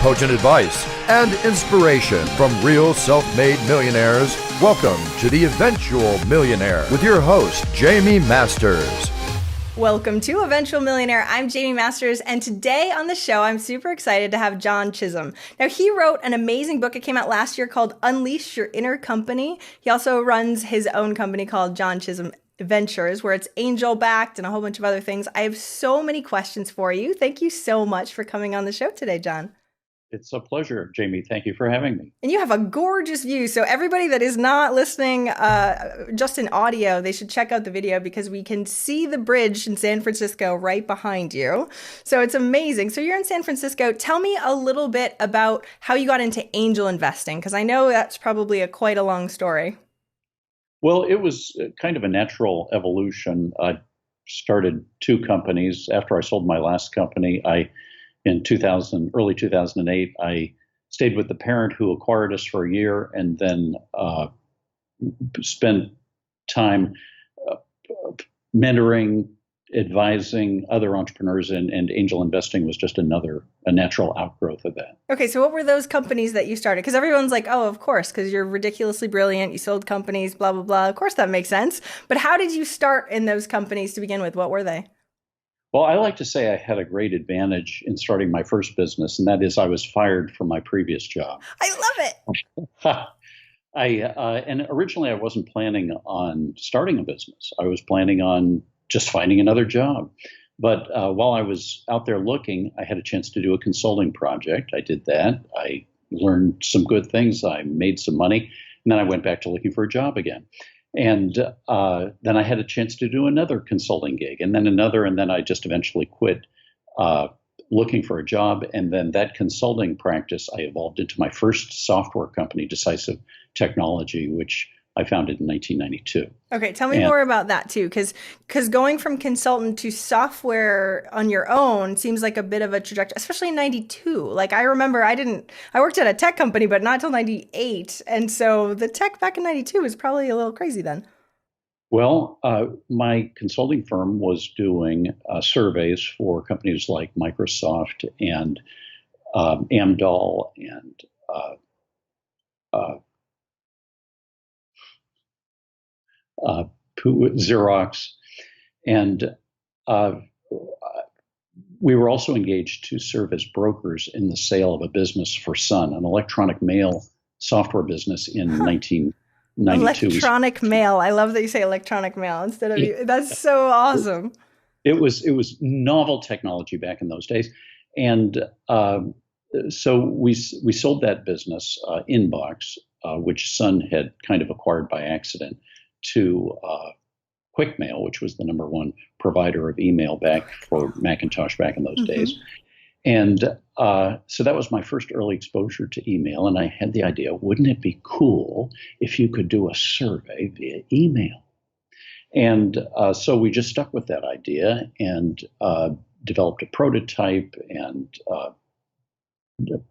potent advice, and inspiration from real self-made millionaires. Welcome to The Eventual Millionaire with your host, Jaime Masters. Welcome to Eventual Millionaire. I'm Jaime Masters, and today on the show, I'm super excited to have John Chisholm. Now, he wrote an amazing book. It came out last year called Unleash Your Inner Company. He also runs his own company called John Chisholm Ventures, where it's angel-backed and a whole bunch of other things. I have so many questions for you. Thank you so much for coming on the show today, John. It's a pleasure, Jaime. Thank you for having me. And you have a gorgeous view. So everybody that is not listening just in audio, they should check out the video because we can see the bridge in San Francisco right behind you. So it's amazing. So you're in San Francisco. Tell me a little bit about how you got into angel investing, because I know that's probably quite a long story. Well, it was kind of a natural evolution. I started two companies. After I sold my last company, in early 2008, I stayed with the parent who acquired us for a year and then spent time mentoring, advising other entrepreneurs, and angel investing was just a natural outgrowth of that. Okay, so what were those companies that you started? Because everyone's like, oh, of course, because you're ridiculously brilliant, you sold companies, blah, blah, blah. Of course that makes sense. But how did you start in those companies to begin with? What were they? Well, I like to say I had a great advantage in starting my first business, and that is I was fired from my previous job. I love it. And originally I wasn't planning on starting a business. I was planning on just finding another job. But while I was out there looking, I had a chance to do a consulting project. I did that. I learned some good things. I made some money. And then I went back to looking for a job again. And then I had a chance to do another consulting gig and then another. And then I just eventually quit looking for a job. And then that consulting practice, I evolved into my first software company, Decisive Technology, which I founded in 1992. Okay, tell me more about that too, because going from consultant to software on your own seems like a bit of a trajectory, especially in 92. Like I remember I worked at a tech company, but not till 98. And so the tech back in 92 was probably a little crazy then. Well, my consulting firm was doing surveys for companies like Microsoft and Amdahl and Xerox, and we were also engaged to serve as brokers in the sale of a business for Sun, an electronic mail software business in 1992. Electronic mail. I love that you say electronic mail instead of you. That's so awesome. It was novel technology back in those days, and so we sold that business, Inbox, which Sun had kind of acquired by accident, to QuickMail, which was the number one provider of email back for Macintosh back in those days. And so that was my first early exposure to email. And I had the idea, wouldn't it be cool if you could do a survey via email? And so we just stuck with that idea and developed a prototype and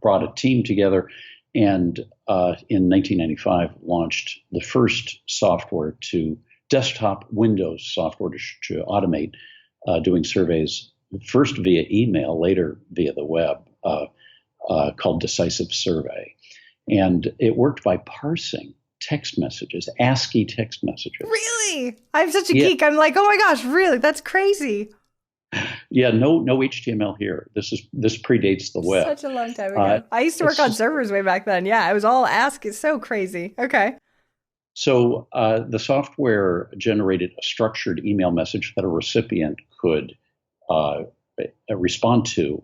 brought a team together. And in 1995, launched the first software desktop Windows software to automate doing surveys, first via email, later via the web, called Decisive Survey. And it worked by parsing text messages, ASCII text messages. Really? I'm such a geek. I'm like, oh my gosh, really? That's crazy. Yeah, no HTML here. This predates the web. Such a long time ago. I used to work on servers way back then. Yeah, it was all ASCII. It's so crazy. Okay. So the software generated a structured email message that a recipient could respond to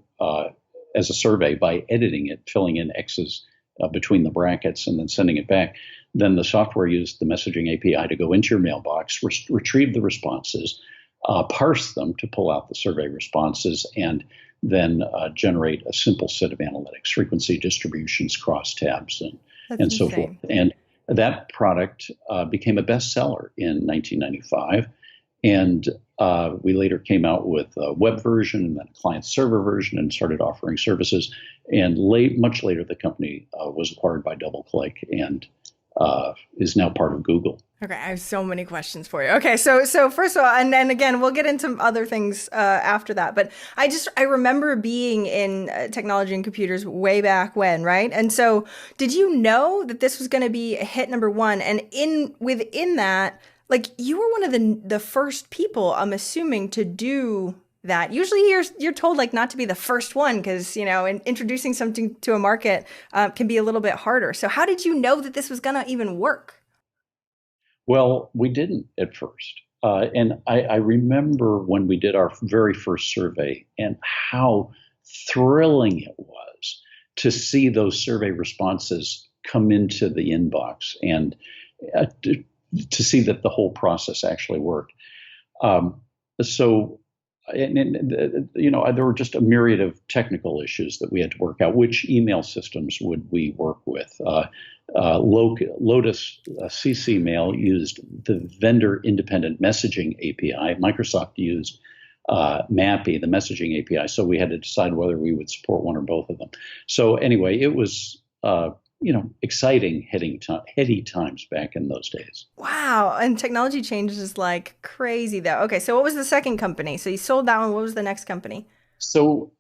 as a survey by editing it, filling in X's between the brackets, and then sending it back. Then the software used the messaging API to go into your mailbox, retrieve the responses, parse them to pull out the survey responses, and then generate a simple set of analytics, frequency distributions, crosstabs, and so forth. And that product became a bestseller in 1995. And we later came out with a web version and then a client server version and started offering services. And much later, the company was acquired by DoubleClick, and is now part of Google. Okay, I have so many questions for you. Okay, so first of all, and then again, we'll get into other things after that. But I remember being in technology and computers way back when, right? And so, did you know that this was going to be a hit number one? And within that, like you were one of the first people, I'm assuming, to do that. Usually, you're told like not to be the first one because introducing something to a market can be a little bit harder. So, how did you know that this was going to even work? Well, we didn't at first. And I remember when we did our very first survey and how thrilling it was to see those survey responses come into the inbox and to see that the whole process actually worked. So, there were just a myriad of technical issues that we had to work out. Which email systems would we work with? Lotus CC Mail used the vendor independent messaging API. Microsoft used MAPI, the messaging API. So we had to decide whether we would support one or both of them. So anyway, it was exciting, heady times back in those days. Wow. And technology changes like crazy though. Okay. So what was the second company? So you sold that one. What was the next company? So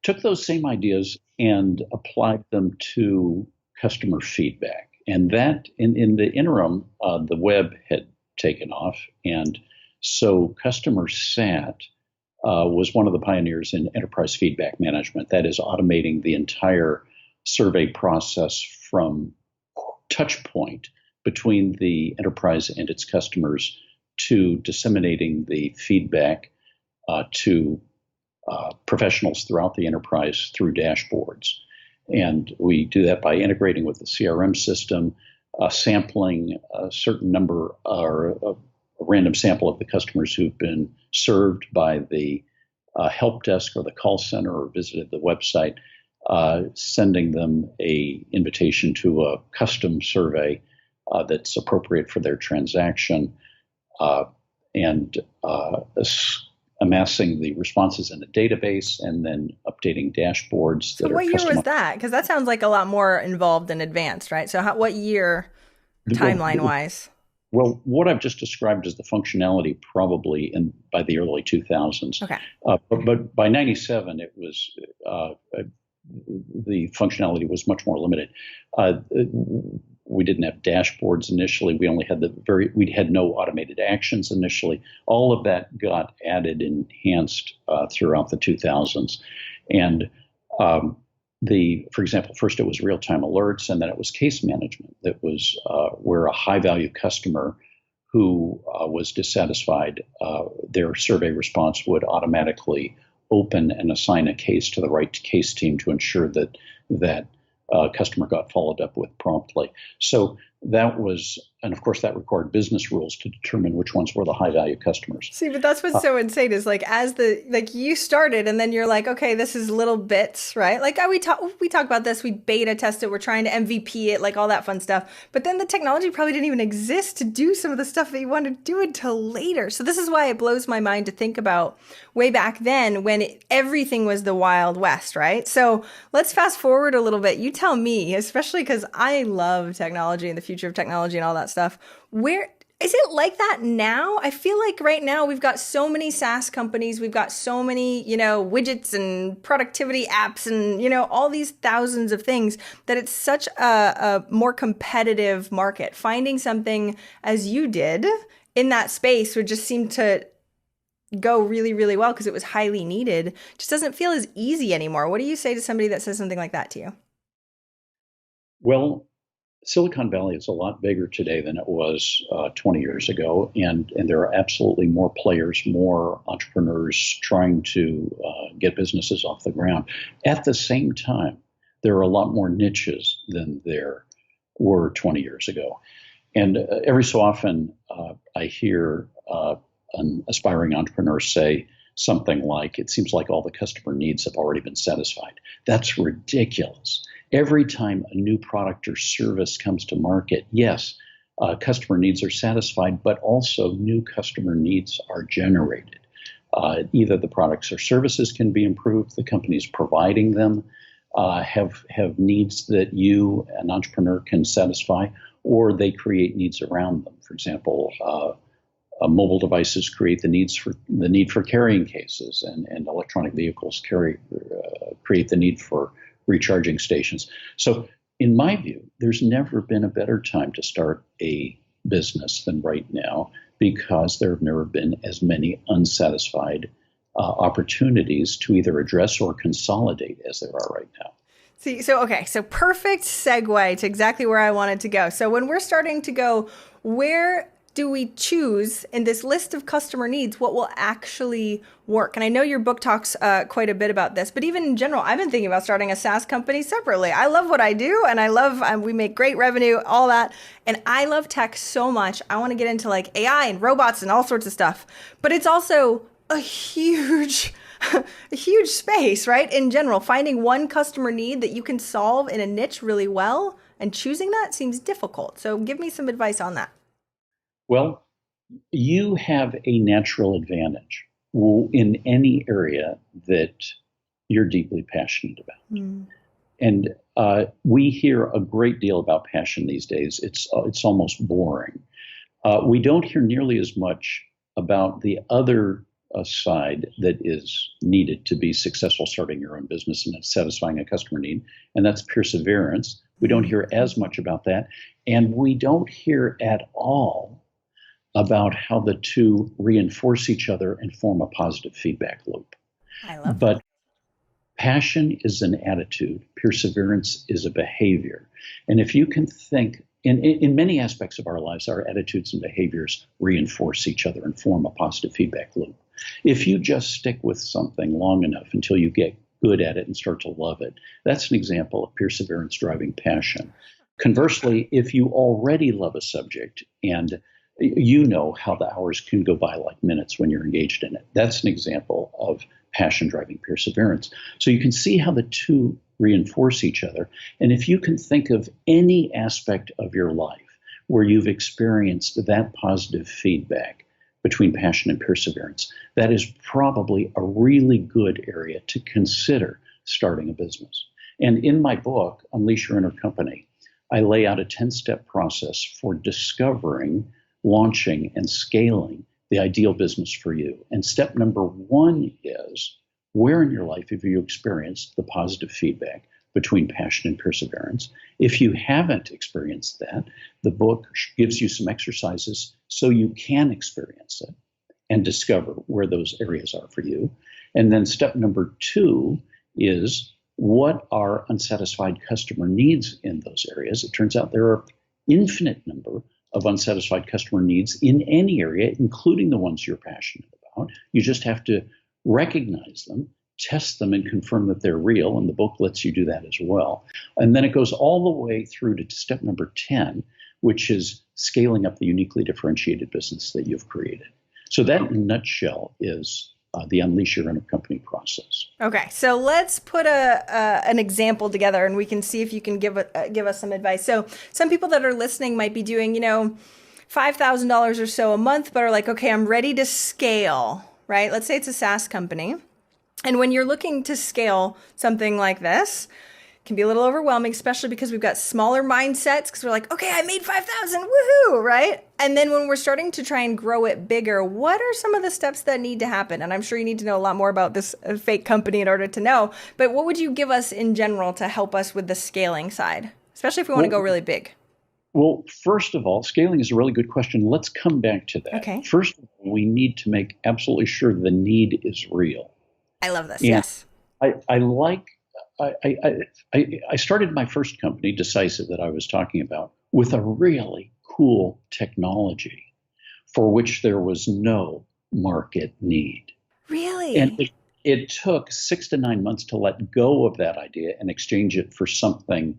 took those same ideas and applied them to customer feedback. And that in the interim, the web had taken off. And so customer sat was one of the pioneers in enterprise feedback management. That is automating the entire survey process from touch point between the enterprise and its customers to disseminating the feedback to professionals throughout the enterprise through dashboards. And we do that by integrating with the CRM system, sampling a certain number or a random sample of the customers who've been served by the help desk or the call center or visited the website, sending them a invitation to a custom survey that's appropriate for their transaction, and amassing the responses in a database and then updating dashboards. So what year was that? Because that sounds like a lot more involved and advanced, right? So what year, timeline-wise? Well, what I've just described is the functionality probably by the early 2000s. Okay. But by 97, it was the functionality was much more limited. We didn't have dashboards initially. We only had we had no automated actions initially. All of that got added and enhanced throughout the 2000s. And for example, first it was real-time alerts, and then it was case management. That was where a high-value customer who was dissatisfied, their survey response would automatically open and assign a case to the right case team to ensure that customer got followed up with promptly. So that was, and of course that required business rules to determine which ones were the high value customers. See, but that's what's so insane is like you started and then you're like, okay, this is little bits, right? Like we talk about this, we beta test it, we're trying to MVP it, like all that fun stuff. But then the technology probably didn't even exist to do some of the stuff that you wanted to do until later. So this is why it blows my mind to think about way back then when everything was the Wild West, right? So let's fast forward a little bit. You tell me, especially because I love technology and the future of technology and all that stuff. Where is it like that now? I feel like right now we've got so many SaaS companies, we've got so many, widgets and productivity apps and, all these thousands of things that it's such a more competitive market. Finding something as you did in that space would just seem to go really, really well because it was highly needed. Just doesn't feel as easy anymore. What do you say to somebody that says something like that to you? Well, Silicon Valley is a lot bigger today than it was 20 years ago, and there are absolutely more players, more entrepreneurs trying to get businesses off the ground. At the same time, there are a lot more niches than there were 20 years ago. And every so often, I hear an aspiring entrepreneur say something like, it seems like all the customer needs have already been satisfied. That's ridiculous. Every time a new product or service comes to market, yes, customer needs are satisfied, but also new customer needs are generated. Either the products or services can be improved, the companies providing them have needs that you, an entrepreneur, can satisfy, or they create needs around them. For example, mobile devices create the need for carrying cases, and electronic vehicles create the need for recharging stations. So, in my view, there's never been a better time to start a business than right now, because there have never been as many unsatisfied opportunities to either address or consolidate as there are right now. See, so perfect segue to exactly where I wanted to go. So when we're starting to go, where do we choose in this list of customer needs what will actually work? And I know your book talks quite a bit about this, but even in general, I've been thinking about starting a SaaS company separately. I love what I do, and I love, we make great revenue, all that. And I love tech so much. I want to get into like AI and robots and all sorts of stuff. But it's also a huge space, right? In general, finding one customer need that you can solve in a niche really well and choosing that seems difficult. So give me some advice on that. Well, you have a natural advantage in any area that you're deeply passionate about. And we hear a great deal about passion these days. It's almost boring. We don't hear nearly as much about the other side that is needed to be successful starting your own business and satisfying a customer need, and that's perseverance. We don't hear as much about that, and we don't hear at all about how the two reinforce each other and form a positive feedback loop. I love But that. passion is an attitude, perseverance is a behavior. And if you can think, in many aspects of our lives, our attitudes and behaviors reinforce each other and form a positive feedback loop. If you just stick with something long enough until you get good at it and start to love it, that's an example of perseverance driving passion. Conversely, if you already love a subject and you know how the hours can go by like minutes when you're engaged in it, that's an example of passion driving perseverance. So you can see how the two reinforce each other. And if you can think of any aspect of your life where you've experienced that positive feedback between passion and perseverance, that is probably a really good area to consider starting a business. And in my book, Unleash Your Inner Company, I lay out a 10-step process for discovering, launching, and scaling the ideal business for you. And step number one is, where in your life have you experienced the positive feedback between passion and perseverance? If you haven't experienced that, the book gives you some exercises so you can experience it and discover where those areas are for you. And then step number two is, what are unsatisfied customer needs in those areas? It turns out there are infinite number of unsatisfied customer needs in any area, including the ones you're passionate about. You just have to recognize them, test them, and confirm that they're real. And the book lets you do that as well. And then it goes all the way through to step number 10, which is scaling up the uniquely differentiated business that you've created. So that, in a nutshell, is the Unleash Your Inner Company process. Okay, so let's put an example together, and we can see if you can give us some advice. So some people that are listening might be doing, $5,000 or so a month, but are like, okay, I'm ready to scale, right? Let's say it's a SaaS company. And when you're looking to scale something like this, it can be a little overwhelming, especially because we've got smaller mindsets, because we're like, okay, I made 5,000, woohoo, right? And then when we're starting to try and grow it bigger, what are some of the steps that need to happen? And I'm sure you need to know a lot more about this fake company in order to know, but what would you give us in general to help us with the scaling side, especially if we want to go really big? Well, first of all, scaling is a really good question. Let's come back to that. Okay. First of all, we need to make absolutely sure the need is real. I love this. And yes. I started my first company, Decisive, that I was talking about, with a really cool technology for which there was no market need. Really? And it took 6 to 9 months to let go of that idea and exchange it for something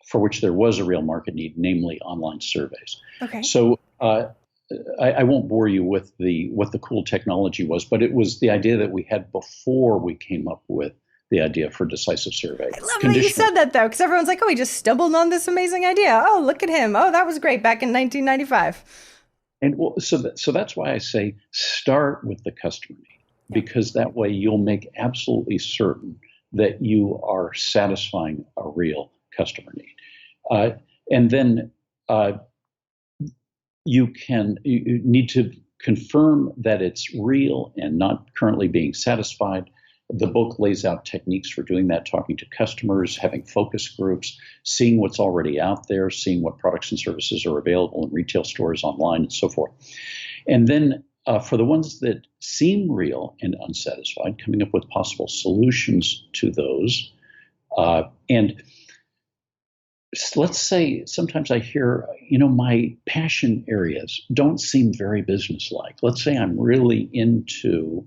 for which there was a real market need, namely online surveys. Okay. So I won't bore you with what the cool technology was, but it was the idea that we had before we came up with the idea for Decisive Survey. I love that you said that, though, because everyone's like, oh, he just stumbled on this amazing idea. Oh, look at him. Oh, that was great back in 1995. And so that's why I say start with the customer need, because that way you'll make absolutely certain that you are satisfying a real customer need. And then you need to confirm that it's real and not currently being satisfied. The book lays out techniques for doing that, talking to customers, having focus groups, seeing what's already out there, seeing what products and services are available in retail stores, online, and so forth. And then for the ones that seem real and unsatisfied, coming up with possible solutions to those. And let's say sometimes I hear, my passion areas don't seem very businesslike. Let's say I'm really into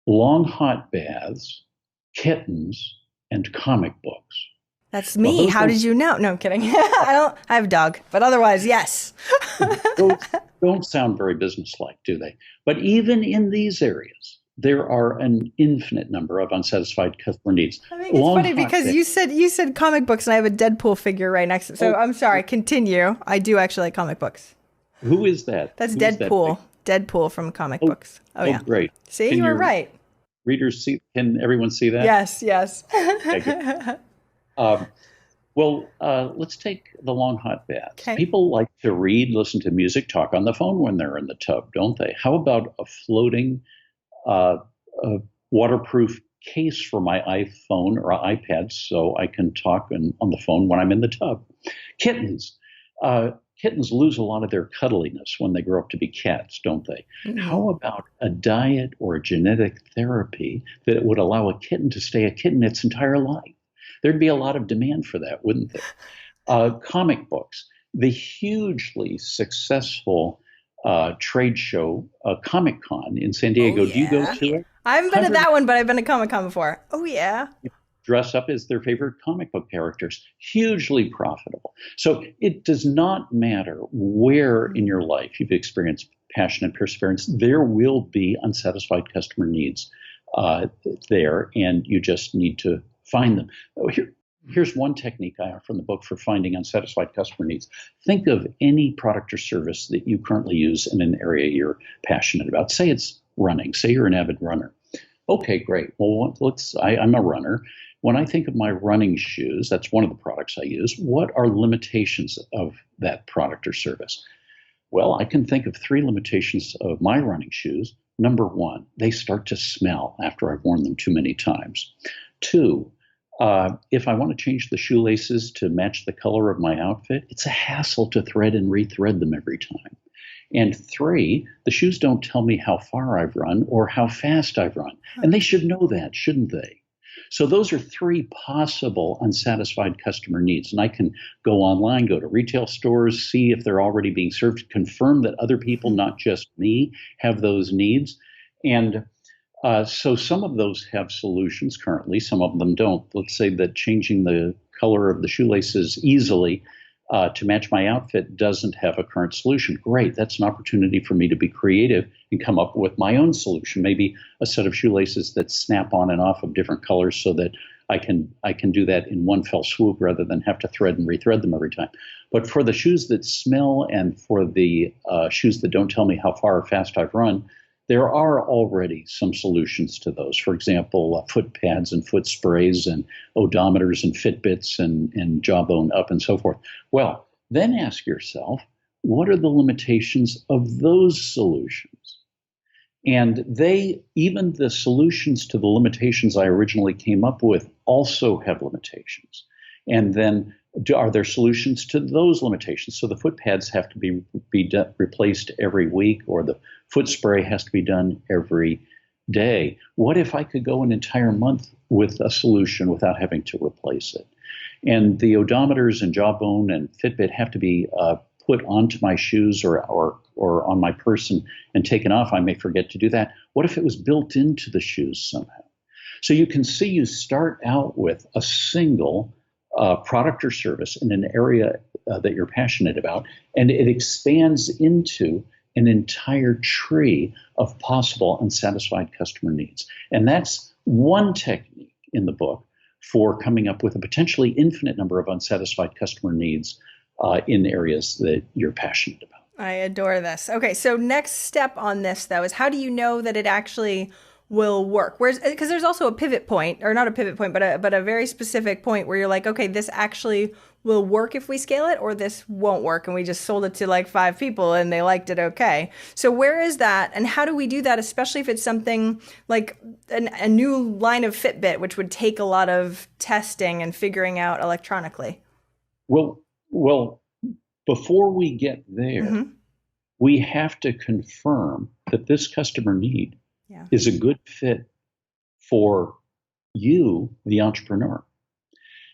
long hot baths, kittens, and comic books. That's me. How did you know? No, I'm kidding. I have a dog, but otherwise, yes. don't sound very businesslike, do they? But even in these areas, there are an infinite number of unsatisfied customer needs. I think it's funny because you said comic books, and I have a Deadpool figure right next to it. So I'm sorry. Continue. I do actually like comic books. Who is that? That's Deadpool. Deadpool from comic books. Oh, yeah. Great. See, you were right. Readers see? Can everyone see that? Yes. Okay, let's take the long hot baths. Okay. People like to read, listen to music, talk on the phone when they're in the tub, don't they? How about a floating waterproof case for my iPhone or iPad so I can talk on the phone when I'm in the tub? Kittens. Kittens lose a lot of their cuddliness when they grow up to be cats, don't they? Mm-hmm. How about a diet or a genetic therapy that would allow a kitten to stay a kitten its entire life? There'd be a lot of demand for that, wouldn't there? Comic books. The hugely successful trade show, Comic-Con in San Diego. Yeah. Do you go to it? I haven't been to that one, but I've been to Comic-Con before. Oh, yeah. Dress up as their favorite comic book characters. Hugely profitable. So it does not matter where in your life you've experienced passion and perseverance, there will be unsatisfied customer needs there, and you just need to find them. Here's one technique I offer in the book for finding unsatisfied customer needs. Think of any product or service that you currently use in an area you're passionate about. Say it's running. Say you're an avid runner. Okay, great. Well, I'm a runner. When I think of my running shoes, that's one of the products I use. What are limitations of that product or service? Well, I can think of 3 limitations of my running shoes. Number 1, they start to smell after I've worn them too many times. 2, if I want to change the shoelaces to match the color of my outfit, it's a hassle to thread and rethread them every time. And 3, the shoes don't tell me how far I've run or how fast I've run. And they should know that, shouldn't they? So those are 3 possible unsatisfied customer needs. And I can go online, go to retail stores, see if they're already being served, confirm that other people, not just me, have those needs. And so some of those have solutions currently, some of them don't. Let's say that changing the color of the shoelaces easily to match my outfit doesn't have a current solution. Great, that's an opportunity for me to be creative and come up with my own solution. Maybe a set of shoelaces that snap on and off of different colors so that I can do that in one fell swoop rather than have to thread and rethread them every time. But for the shoes that smell and for the shoes that don't tell me how far or fast I've run, there are already some solutions to those. For example, foot pads and foot sprays and odometers and Fitbits and Jawbone Up and so forth. Well, then ask yourself, what are the limitations of those solutions? And even the solutions to the limitations I originally came up with also have limitations. And then are there solutions to those limitations? So the foot pads have to be replaced every week, or the foot spray has to be done every day. What if I could go an entire month with a solution without having to replace it? And the odometers and Jawbone and Fitbit have to be put onto my shoes or on my person and taken off. I may forget to do that. What if it was built into the shoes somehow? So you can see you start out with a single product or service in an area that you're passionate about, and it expands into an entire tree of possible unsatisfied customer needs. And that's one technique in the book for coming up with a potentially infinite number of unsatisfied customer needs in areas that you're passionate about. I adore this. Okay, so next step on this, though, is how do you know that it actually will work. Whereas, because there's also a pivot point, or not a pivot point, but a very specific point where you're like, okay, this actually will work if we scale it, or this won't work, and we just sold it to like 5 people and they liked it okay. So where is that, and how do we do that, especially if it's something like a new line of Fitbit, which would take a lot of testing and figuring out electronically? Well, before we get there, we have to confirm that this customer need is a good fit for you, the entrepreneur.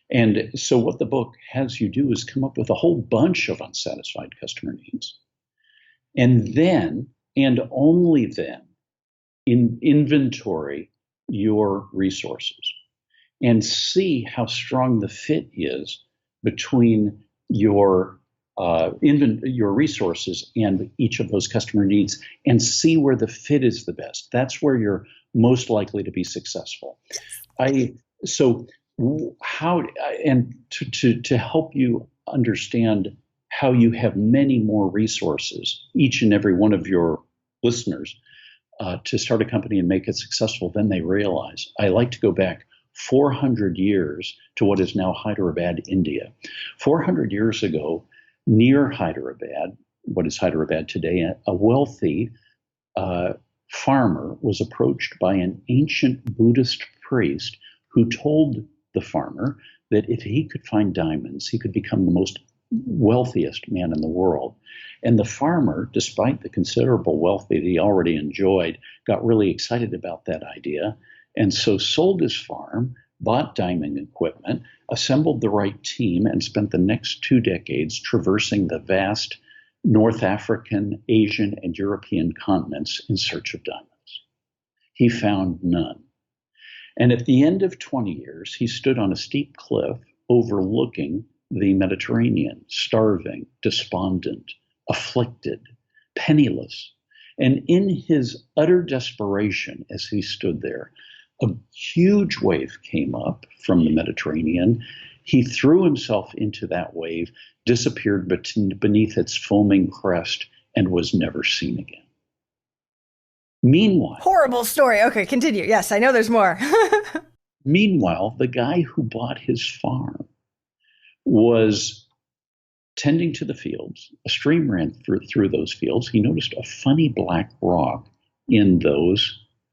And so what the book has you do is come up with a whole bunch of unsatisfied customer needs. And then, and only then, inventory your resources and see how strong the fit is between your resources and each of those customer needs, and see where the fit is the best. That's where you're most likely to be successful. To help you understand how you have many more resources, each and every one of your listeners, to start a company and make it successful than they realize, I like to go back 400 years to what is now Hyderabad, India. 400 years ago, near Hyderabad, what is Hyderabad today, a wealthy farmer was approached by an ancient Buddhist priest who told the farmer that if he could find diamonds, he could become the most wealthiest man in the world. And the farmer, despite the considerable wealth that he already enjoyed, got really excited about that idea, and so sold his farm, bought diamond equipment, assembled the right team, and spent the next 2 decades traversing the vast North African, Asian, and European continents in search of diamonds. He found none. And at the end of 20 years, he stood on a steep cliff overlooking the Mediterranean, starving, despondent, afflicted, penniless. And in his utter desperation, as he stood there, a huge wave came up from the Mediterranean. He threw himself into that wave, disappeared beneath its foaming crest, and was never seen again. Meanwhile, horrible story. Okay, continue. Yes, I know there's more. Meanwhile, the guy who bought his farm was tending to the fields. A stream ran through those fields. He noticed a funny black rock in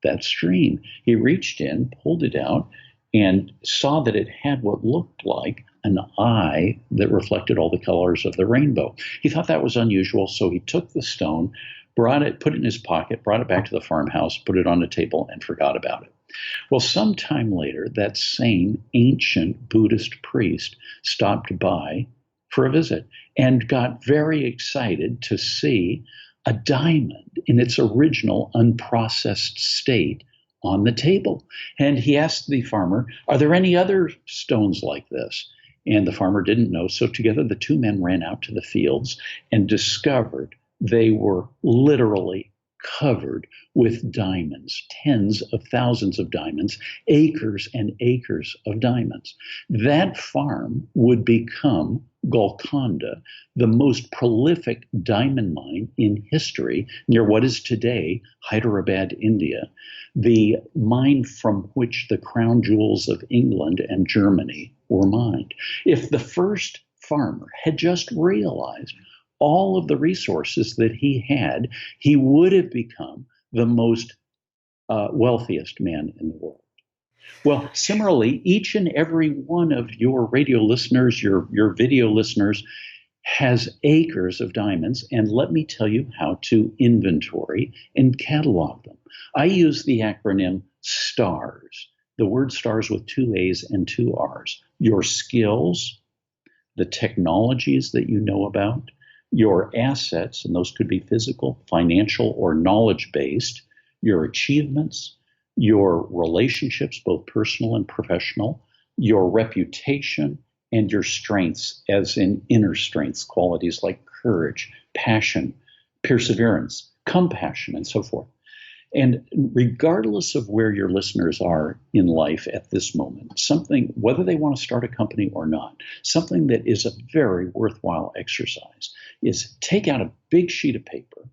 that stream. He reached in, pulled it out, and saw that it had what looked like an eye that reflected all the colors of the rainbow. He thought that was unusual, so he took the stone, put it in his pocket, brought it back to the farmhouse, put it on a table, and forgot about it. Well, sometime later, that same ancient Buddhist priest stopped by for a visit and got very excited to see a diamond in its original unprocessed state on the table. And he asked the farmer, "Are there any other stones like this?" And the farmer didn't know. So together the two men ran out to the fields and discovered they were literally covered with diamonds, tens of thousands of diamonds, acres and acres of diamonds. That farm would become Golconda, the most prolific diamond mine in history near what is today Hyderabad, India, the mine from which the crown jewels of England and Germany were mined. If the first farmer had just realized all of the resources that he had, he would have become the most wealthiest man in the world. Well, similarly, each and every one of your radio listeners, your video listeners, has acres of diamonds, and let me tell you how to inventory and catalog them. I use the acronym STARS, the word STARS with 2 A's and 2 R's. Your skills, the technologies that you know about, your assets, and those could be physical, financial, or knowledge-based, your achievements, your relationships, both personal and professional, your reputation, and your strengths, as in inner strengths, qualities like courage, passion, perseverance, compassion, and so forth. And regardless of where your listeners are in life at this moment, something, whether they want to start a company or not, something that is a very worthwhile exercise is take out a big sheet of paper,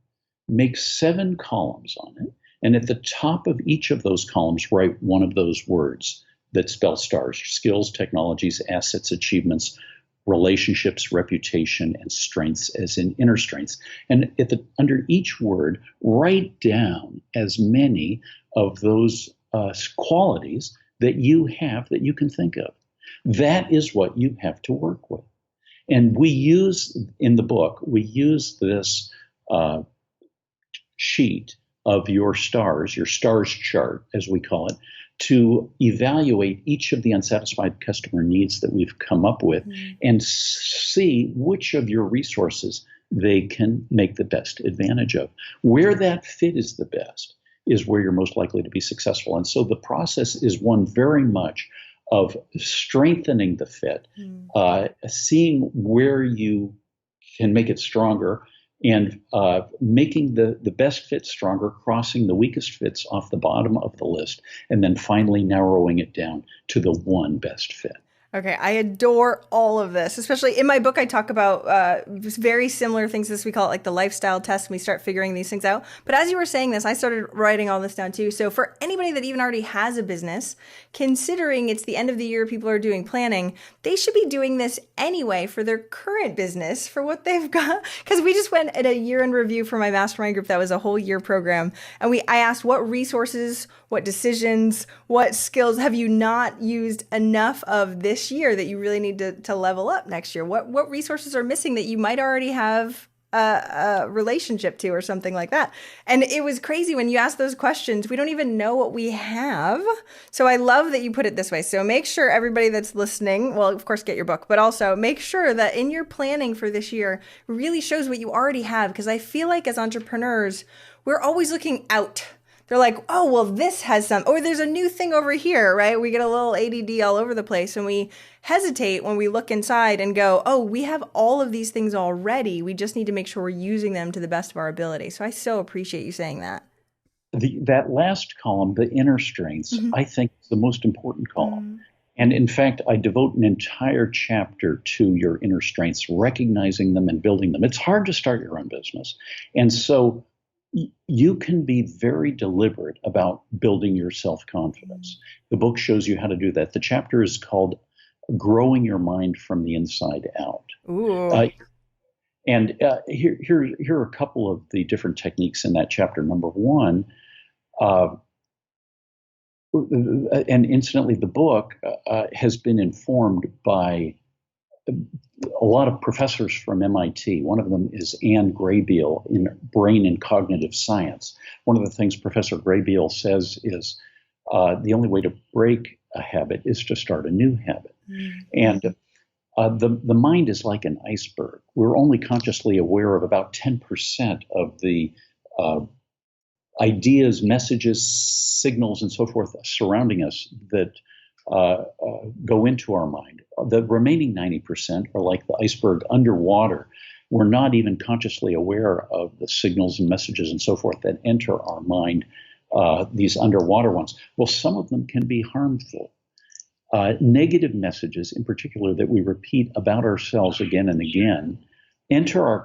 make 7 columns on it, And at the top of each of those columns, write one of those words that spell stars: skills, technologies, assets, achievements, relationships, reputation, and strengths, as in inner strengths. And under each word, write down as many of those qualities that you have that you can think of. That is what you have to work with. And we use, in the book, we use this sheet of your stars chart, as we call it, to evaluate each of the unsatisfied customer needs that we've come up with and see which of your resources they can make the best advantage of. Where that fit is the best is where you're most likely to be successful. And so the process is one very much of strengthening the fit, seeing where you can make it stronger, and making the best fit stronger, crossing the weakest fits off the bottom of the list, and then finally narrowing it down to the one best fit. Okay, I adore all of this. Especially in my book, I talk about very similar things. This we call it like the lifestyle test, and we start figuring these things out. But as you were saying this, I started writing all this down too. So for anybody that even already has a business, considering it's the end of the year, people are doing planning, they should be doing this anyway for their current business, for what they've got. Because we just went at a year-end review for my mastermind group. That was a whole year program. And I asked what resources, what decisions, what skills have you not used enough of this year that you really need to level up next year? What resources are missing that you might already have a relationship to or something like that? And it was crazy when you ask those questions, we don't even know what we have. So I love that you put it this way. So make sure everybody that's listening, well, of course, get your book, but also make sure that in your planning for this year really shows what you already have. Because I feel like as entrepreneurs, we're always looking out. They're like, oh, well, this has some, or there's a new thing over here, right? We get a little ADD all over the place, and we hesitate when we look inside and go, oh, we have all of these things already. We just need to make sure we're using them to the best of our ability. So I so appreciate you saying that. That last column, the inner strengths, I think is the most important column. And in fact, I devote an entire chapter to your inner strengths, recognizing them and building them. It's hard to start your own business. And so you can be very deliberate about building your self-confidence. The book shows you how to do that. The chapter is called Growing Your Mind from the Inside Out. And here are a couple of the different techniques in that chapter. Number one, and incidentally, the book has been informed by a lot of professors from MIT. One of them is Anne Graybiel in Brain and Cognitive Science. One of the things Professor Graybiel says is the only way to break a habit is to start a new habit. And the mind is like an iceberg. We're only consciously aware of about 10% of the ideas, messages, signals, and so forth surrounding us that go into our mind. The remaining 90% are like the iceberg underwater. We're not even consciously aware of the signals and messages and so forth that enter our mind, these underwater ones. Well, some of them can be harmful. Negative messages, in particular, that we repeat about ourselves again and again, enter our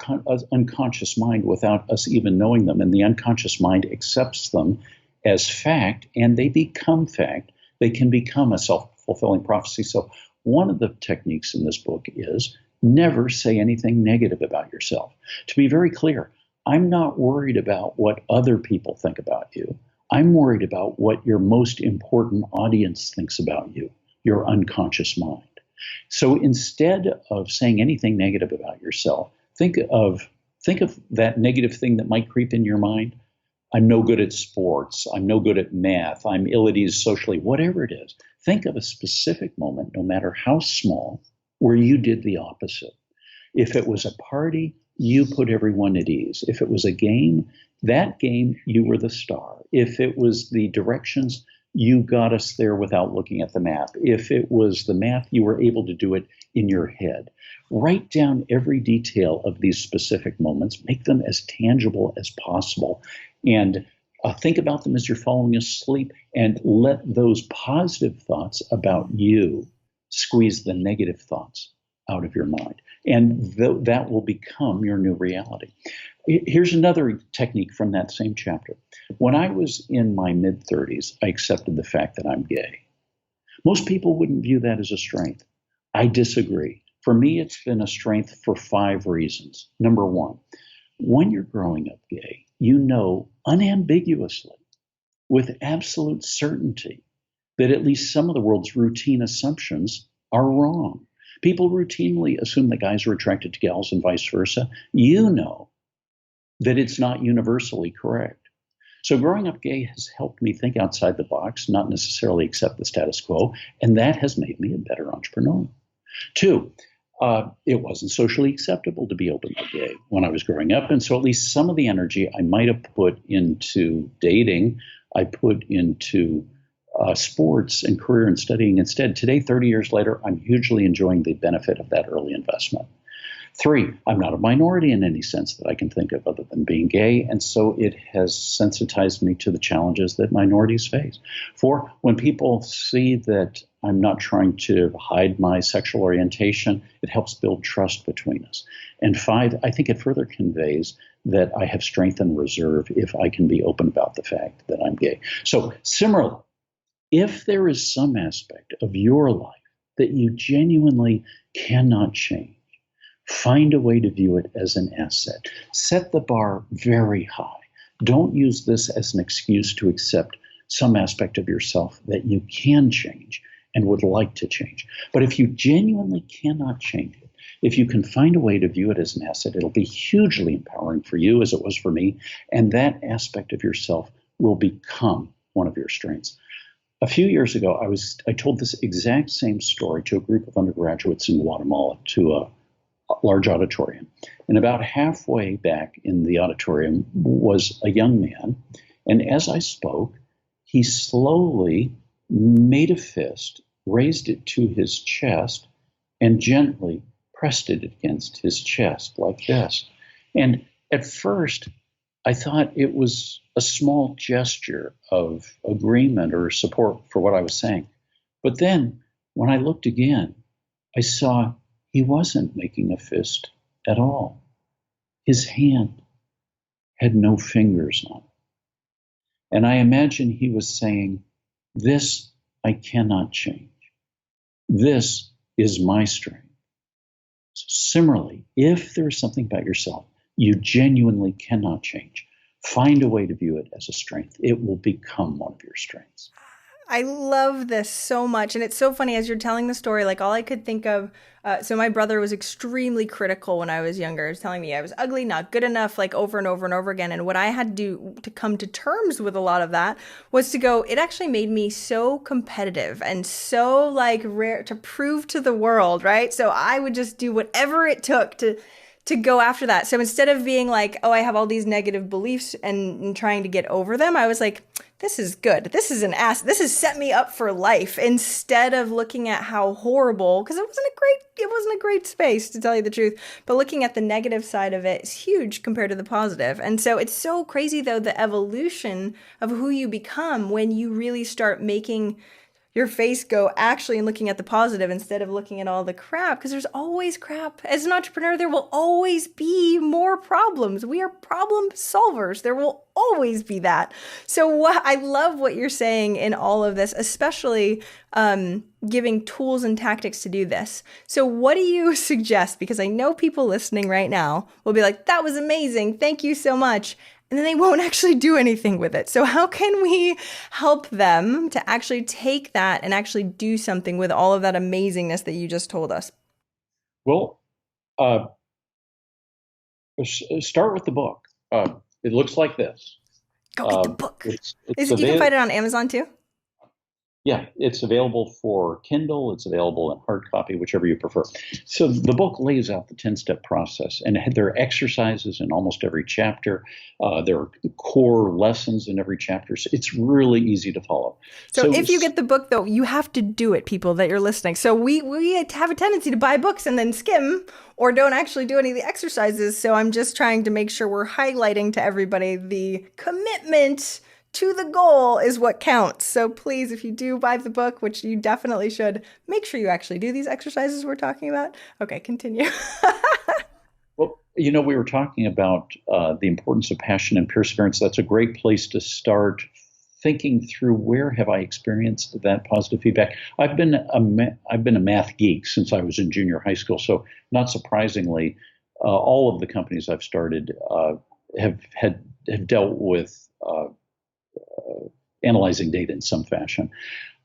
unconscious mind without us even knowing them. And the unconscious mind accepts them as fact, and they become fact. They can become a self-fulfilling prophecy. So one of the techniques in this book is never say anything negative about yourself. To be very clear, I'm not worried about what other people think about you. I'm worried about what your most important audience thinks about you, your unconscious mind. So instead of saying anything negative about yourself, think of that negative thing that might creep in your mind. I'm no good at sports. I'm no good at math. I'm ill at ease socially, whatever it is. Think of a specific moment, no matter how small, where you did the opposite. If it was a party, you put everyone at ease. If it was a game, that game, you were the star. If it was the directions, you got us there without looking at the map. If it was the math, you were able to do it in your head. Write down every detail of these specific moments. Make them as tangible as possible. And think about them as you're falling asleep, and let those positive thoughts about you squeeze the negative thoughts out of your mind. And that will become your new reality. Here's another technique from that same chapter. When I was in my mid 30s, I accepted the fact that I'm gay. Most people wouldn't view that as a strength. I disagree. For me, it's been a strength for 5 reasons. Number one, when you're growing up gay, you know unambiguously, with absolute certainty, that at least some of the world's routine assumptions are wrong. People routinely assume that guys are attracted to gals and vice versa. You know that it's not universally correct. So growing up gay has helped me think outside the box, not necessarily accept the status quo, and that has made me a better entrepreneur. 2, it wasn't socially acceptable to be openly gay when I was growing up, and so at least some of the energy I might have put into dating, I put into sports and career and studying instead. Today, 30 years later, I'm hugely enjoying the benefit of that early investment. 3, I'm not a minority in any sense that I can think of other than being gay, and so it has sensitized me to the challenges that minorities face. 4, when people see that I'm not trying to hide my sexual orientation, it helps build trust between us. And 5, I think it further conveys that I have strength and reserve if I can be open about the fact that I'm gay. So similarly, if there is some aspect of your life that you genuinely cannot change, find a way to view it as an asset. Set the bar very high. Don't use this as an excuse to accept some aspect of yourself that you can change and would like to change. But if you genuinely cannot change it, if you can find a way to view it as an asset, it'll be hugely empowering for you, as it was for me, and that aspect of yourself will become one of your strengths. A few years ago, I told this exact same story to a group of undergraduates in Guatemala, to a large auditorium. And about halfway back in the auditorium was a young man. And as I spoke, he slowly made a fist, raised it to his chest, and gently pressed it against his chest like this. And at first, I thought it was a small gesture of agreement or support for what I was saying. But then when I looked again, I saw he wasn't making a fist at all. His hand had no fingers on it. And I imagine he was saying, this I cannot change. This is my strength. So similarly, if there is something about yourself you genuinely cannot change, find a way to view it as a strength. It will become one of your strengths. I love this so much. And it's so funny as you're telling the story, like all I could think of, so my brother was extremely critical when I was younger. He was telling me I was ugly, not good enough, like over and over and over again. And what I had to do to come to terms with a lot of that was to go, it actually made me so competitive and so like rare to prove to the world, right? So I would just do whatever it took to go after that. So instead of being like, oh, I have all these negative beliefs and trying to get over them, I was like, this is good. This is an ass. This has set me up for life, instead of looking at how horrible, because it wasn't a great space, to tell you the truth, but looking at the negative side of it is huge compared to the positive. And so it's so crazy though, the evolution of who you become when you really start making your face go actually and looking at the positive instead of looking at all the crap, because there's always crap. As an entrepreneur, there will always be more problems. We are problem solvers. There will always be that. So I love what you're saying in all of this, especially giving tools and tactics to do this. So what do you suggest? Because I know people listening right now will be like, that was amazing. Thank you so much. And then they won't actually do anything with it. So how can we help them to actually take that and actually do something with all of that amazingness that you just told us? Well, start with the book. It looks like this. Go get the book. You can find it on Amazon too? Yeah, it's available for Kindle. It's available in hard copy, whichever you prefer. So the book lays out the 10-step process, and there are exercises in almost every chapter. There are core lessons in every chapter. So it's really easy to follow. So if you get the book, though, you have to do it, people that you're listening. So we have a tendency to buy books and then skim or don't actually do any of the exercises. So I'm just trying to make sure we're highlighting to everybody the commitment to the goal is what counts. So please, if you do buy the book, which you definitely should, make sure you actually do these exercises we're talking about. Okay, continue. Well, We were talking about the importance of passion and perseverance. That's a great place to start thinking through where have I experienced that positive feedback. I've been a math geek since I was in junior high school. So not surprisingly, all of the companies I've started have dealt with analyzing data in some fashion.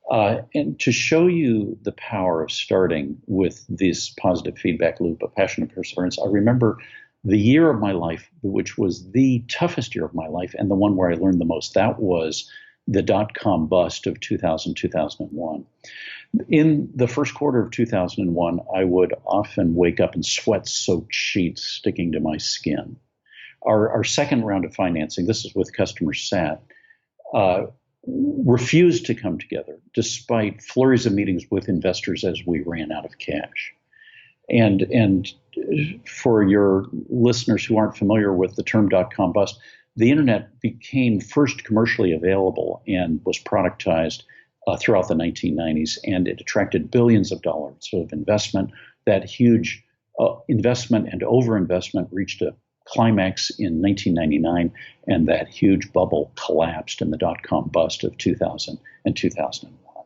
And to show you the power of starting with this positive feedback loop of passion and perseverance, I remember the year of my life, which was the toughest year of my life and the one where I learned the most. That was the dot-com bust of 2000, 2001. In the first quarter of 2001, I would often wake up in sweat-soaked sheets sticking to my skin. Our second round of financing, this is with customer sat, refused to come together despite flurries of meetings with investors as we ran out of cash. And for your listeners who aren't familiar with the term dot-com bust, the internet became first commercially available and was productized throughout the 1990s, and it attracted billions of dollars of investment. That huge investment and overinvestment reached a climax in 1999, and that huge bubble collapsed in the dot-com bust of 2000 and 2001.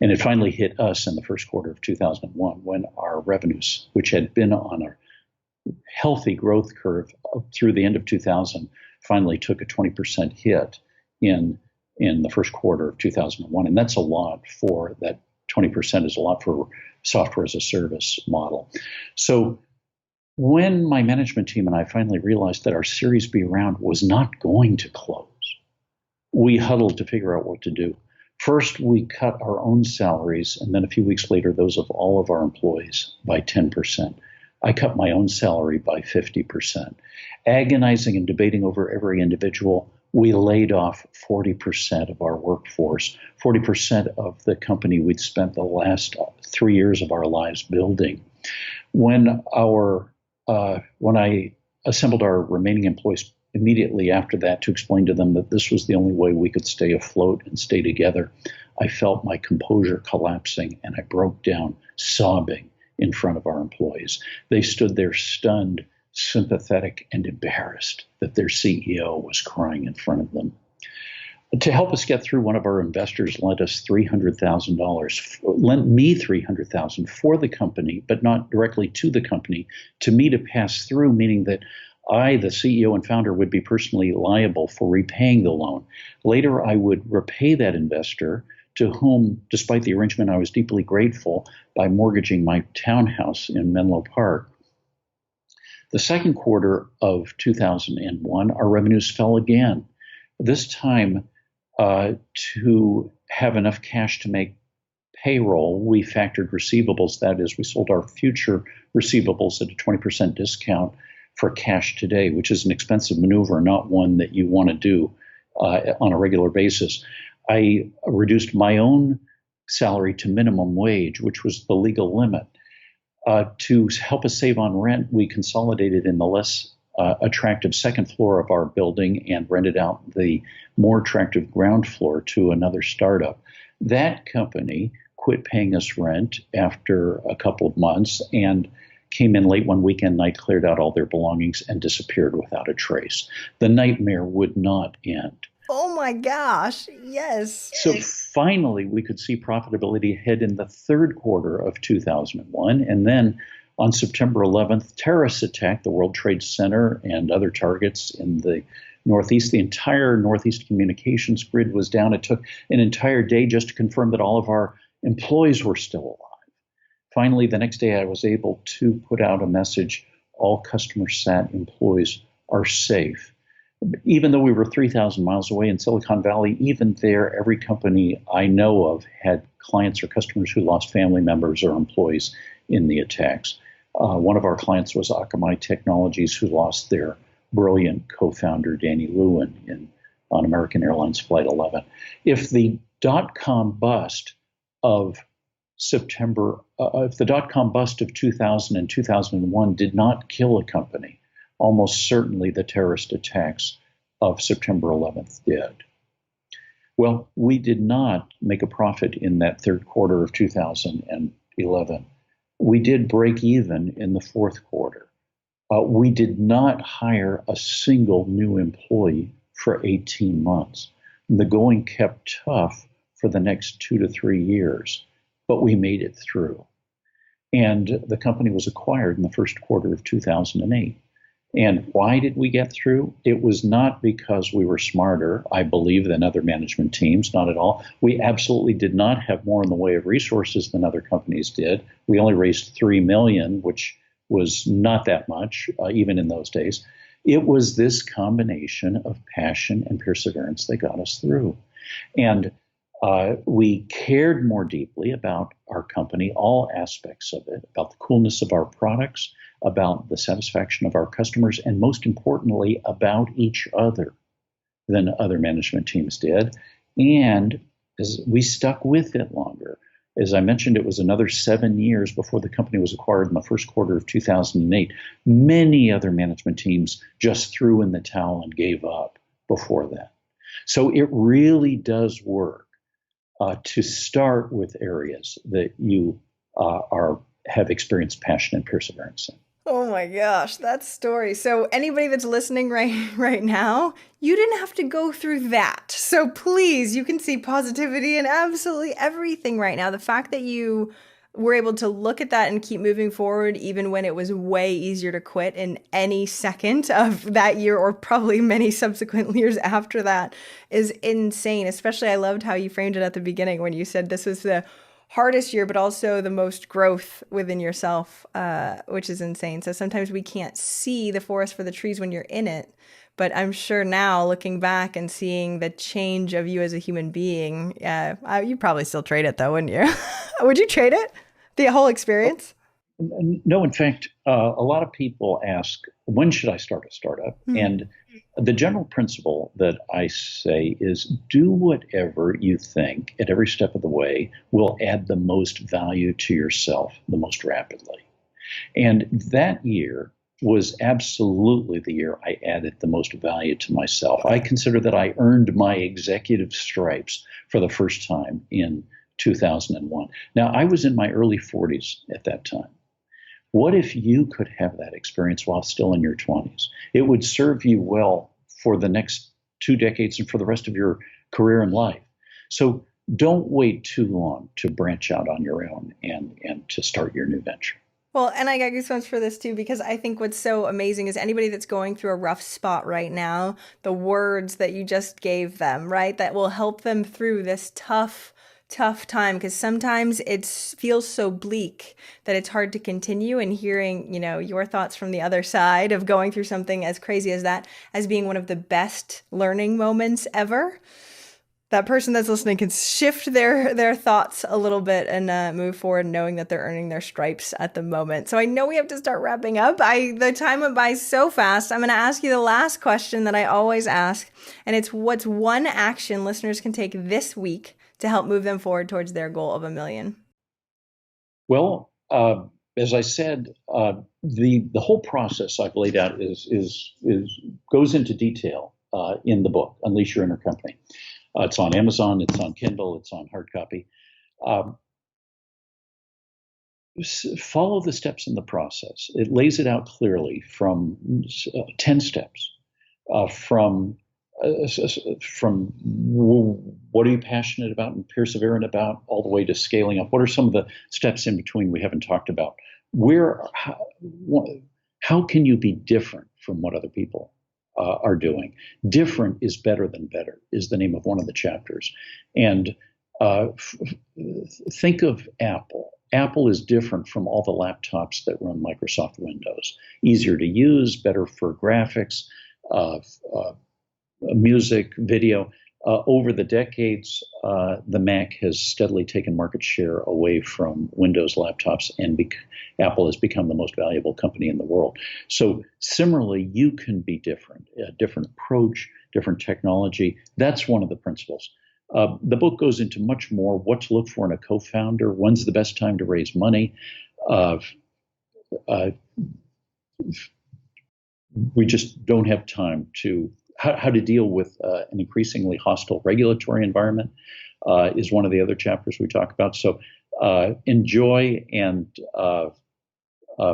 And it finally hit us in the first quarter of 2001 when our revenues, which had been on a healthy growth curve through the end of 2000, finally took a 20% hit in the first quarter of 2001. And that's a lot for that 20% is a lot for software as a service model. So when my management team and I finally realized that our Series B round was not going to close, we huddled to figure out what to do. First, we cut our own salaries, and then a few weeks later, those of all of our employees by 10%. I cut my own salary by 50%. Agonizing and debating over every individual, we laid off 40% of our workforce, 40% of the company we'd spent the last 3 years of our lives building. When I assembled our remaining employees immediately after that to explain to them that this was the only way we could stay afloat and stay together, I felt my composure collapsing and I broke down sobbing in front of our employees. They stood there stunned, sympathetic, and embarrassed that their CEO was crying in front of them. To help us get through, one of our investors lent me $300,000 for the company, but not directly to the company, to me to pass through, meaning that I, the CEO and founder, would be personally liable for repaying the loan. Later, I would repay that investor, to whom, despite the arrangement, I was deeply grateful, by mortgaging my townhouse in Menlo Park. The second quarter of 2001, our revenues fell again. This time, to have enough cash to make payroll, we factored receivables. That is, we sold our future receivables at a 20% discount for cash today, which is an expensive maneuver, not one that you want to do on a regular basis. I reduced my own salary to minimum wage, which was the legal limit. To help us save on rent, we consolidated in the less attractive second floor of our building and rented out the more attractive ground floor to another startup. That company quit paying us rent after a couple of months and came in late one weekend night, cleared out all their belongings, and disappeared without a trace. The nightmare would not end. Oh my gosh. Yes. So finally, we could see profitability ahead in the third quarter of 2001. And then on September 11th, terrorists attacked the World Trade Center and other targets in the Northeast. The entire Northeast communications grid was down. It took an entire day just to confirm that all of our employees were still alive. Finally, the next day, I was able to put out a message: all customer sat employees are safe. Even though we were 3,000 miles away in Silicon Valley, even there, every company I know of had clients or customers who lost family members or employees in the attacks. One of our clients was Akamai Technologies, who lost their brilliant co-founder, Danny Lewin, on American Airlines Flight 11. If the dot-com bust of if the dot-com bust of 2000 and 2001 did not kill a company, almost certainly the terrorist attacks of September 11th did. Well, we did not make a profit in that third quarter of 2011. We did break even in the fourth quarter. We did not hire a single new employee for 18 months. The going kept tough for the next 2 to 3 years, but we made it through. And the company was acquired in the first quarter of 2008. And why did we get through? It was not because we were smarter, I believe, than other management teams, not at all. We absolutely did not have more in the way of resources than other companies did. We only raised $3 million, which was not that much, even in those days. It was this combination of passion and perseverance that got us through. And we cared more deeply about our company, all aspects of it, about the coolness of our products, about the satisfaction of our customers, and most importantly, about each other than other management teams did. And as we stuck with it longer. As I mentioned, it was another 7 years before the company was acquired in the first quarter of 2008. Many other management teams just threw in the towel and gave up before that. So it really does work to start with areas that you have experienced passion and perseverance in. Oh my gosh, that story. So anybody that's listening right now, you didn't have to go through that. So please, you can see positivity in absolutely everything right now. The fact that you were able to look at that and keep moving forward, even when it was way easier to quit in any second of that year or probably many subsequent years after that, is insane. Especially, I loved how you framed it at the beginning when you said this was the hardest year, but also the most growth within yourself, which is insane. So sometimes we can't see the forest for the trees when you're in it. But I'm sure now, looking back and seeing the change of you as a human being, you'd probably still trade it though, wouldn't you? Would you trade it? The whole experience? No, in fact, a lot of people ask, when should I start a startup? And the general principle that I say is do whatever you think at every step of the way will add the most value to yourself the most rapidly. And that year was absolutely the year I added the most value to myself. I consider that I earned my executive stripes for the first time in 2001. Now, I was in my early 40s at that time. What if you could have that experience while still in your 20s? It would serve you well for the next 2 decades and for the rest of your career and life. So don't wait too long to branch out on your own and to start your new venture. Well, and I got goosebumps for this too, because I think what's so amazing is anybody that's going through a rough spot right now, the words that you just gave them, right, that will help them through this tough time, because sometimes it feels so bleak that it's hard to continue. And hearing, your thoughts from the other side of going through something as crazy as that as being one of the best learning moments ever, that person that's listening can shift their thoughts a little bit and move forward, knowing that they're earning their stripes at the moment. So I know we have to start wrapping up. The time went by so fast. I'm going to ask you the last question that I always ask, and it's, what's one action listeners can take this week to help move them forward towards their goal of 1 million? Well, as I said, the whole process I've laid out is goes into detail in the book, Unleash Your Inner Company. It's on Amazon, it's on Kindle, it's on hard copy. Follow the steps in the process. It lays it out clearly from 10 steps, from what are you passionate about and perseverant about, all the way to scaling up. What are some of the steps in between we haven't talked about? How can you be different from what other people are doing? Different is better than better is the name of one of the chapters. And think of Apple. Apple is different from all the laptops that run Microsoft Windows. Easier to use, better for graphics, music, video. Over the decades, the Mac has steadily taken market share away from Windows laptops, and Apple has become the most valuable company in the world. So similarly, you can be different, a different approach, different technology. That's one of the principles. The book goes into much more: what to look for in a co-founder, when's the best time to raise money. We just don't have time to. How to deal with an increasingly hostile regulatory environment is one of the other chapters we talk about. So enjoy and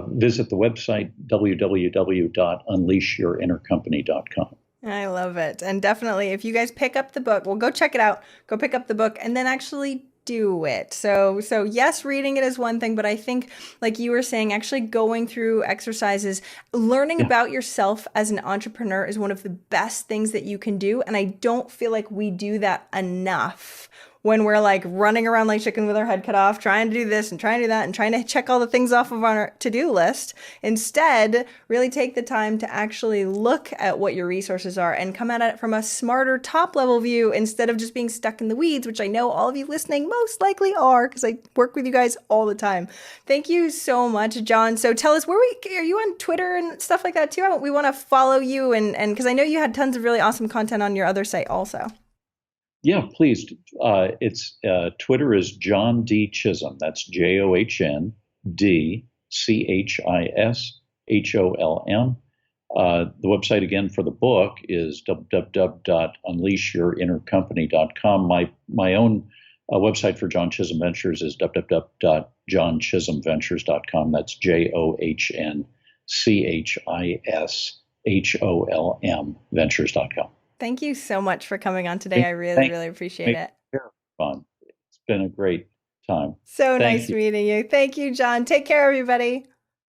visit the website www.unleashyourinnercompany.com. I love it. And definitely, if you guys pick up the book, well, go check it out. Go pick up the book and then actually do it. So yes, reading it is one thing, but I think, like you were saying, actually going through exercises, learning about yourself as an entrepreneur is one of the best things that you can do. And I don't feel like we do that enough when we're like running around like chicken with our head cut off, trying to do this and trying to do that and trying to check all the things off of our to-do list. Instead, really take the time to actually look at what your resources are and come at it from a smarter top level view instead of just being stuck in the weeds, which I know all of you listening most likely are because I work with you guys all the time. Thank you so much, John. So tell us, are you on Twitter and stuff like that too? We want to follow you and because I know you had tons of really awesome content on your other site also. Yeah, please. It's Twitter is John D. Chisholm. That's JOHN DCHISHOLM. The website again for the book is www.unleashyourinnercompany.com. My own website for John Chisholm Ventures is www.johnchisholmventures.com. That's JOHNCHISHOLM Ventures.com. Thank you so much for coming on today. I really appreciate it. Fun. It's been a great time. So nice meeting you. Thank you, John. Take care, everybody.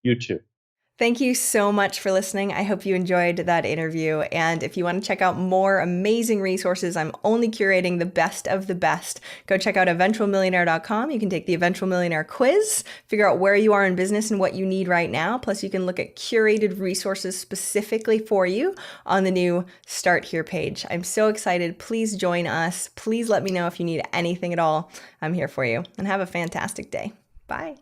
You too. Thank you so much for listening. I hope you enjoyed that interview. And if you want to check out more amazing resources, I'm only curating the best of the best. Go check out eventualmillionaire.com. You can take the Eventual Millionaire quiz, figure out where you are in business and what you need right now. Plus, you can look at curated resources specifically for you on the new Start Here page. I'm so excited. Please join us. Please let me know if you need anything at all. I'm here for you. And have a fantastic day. Bye.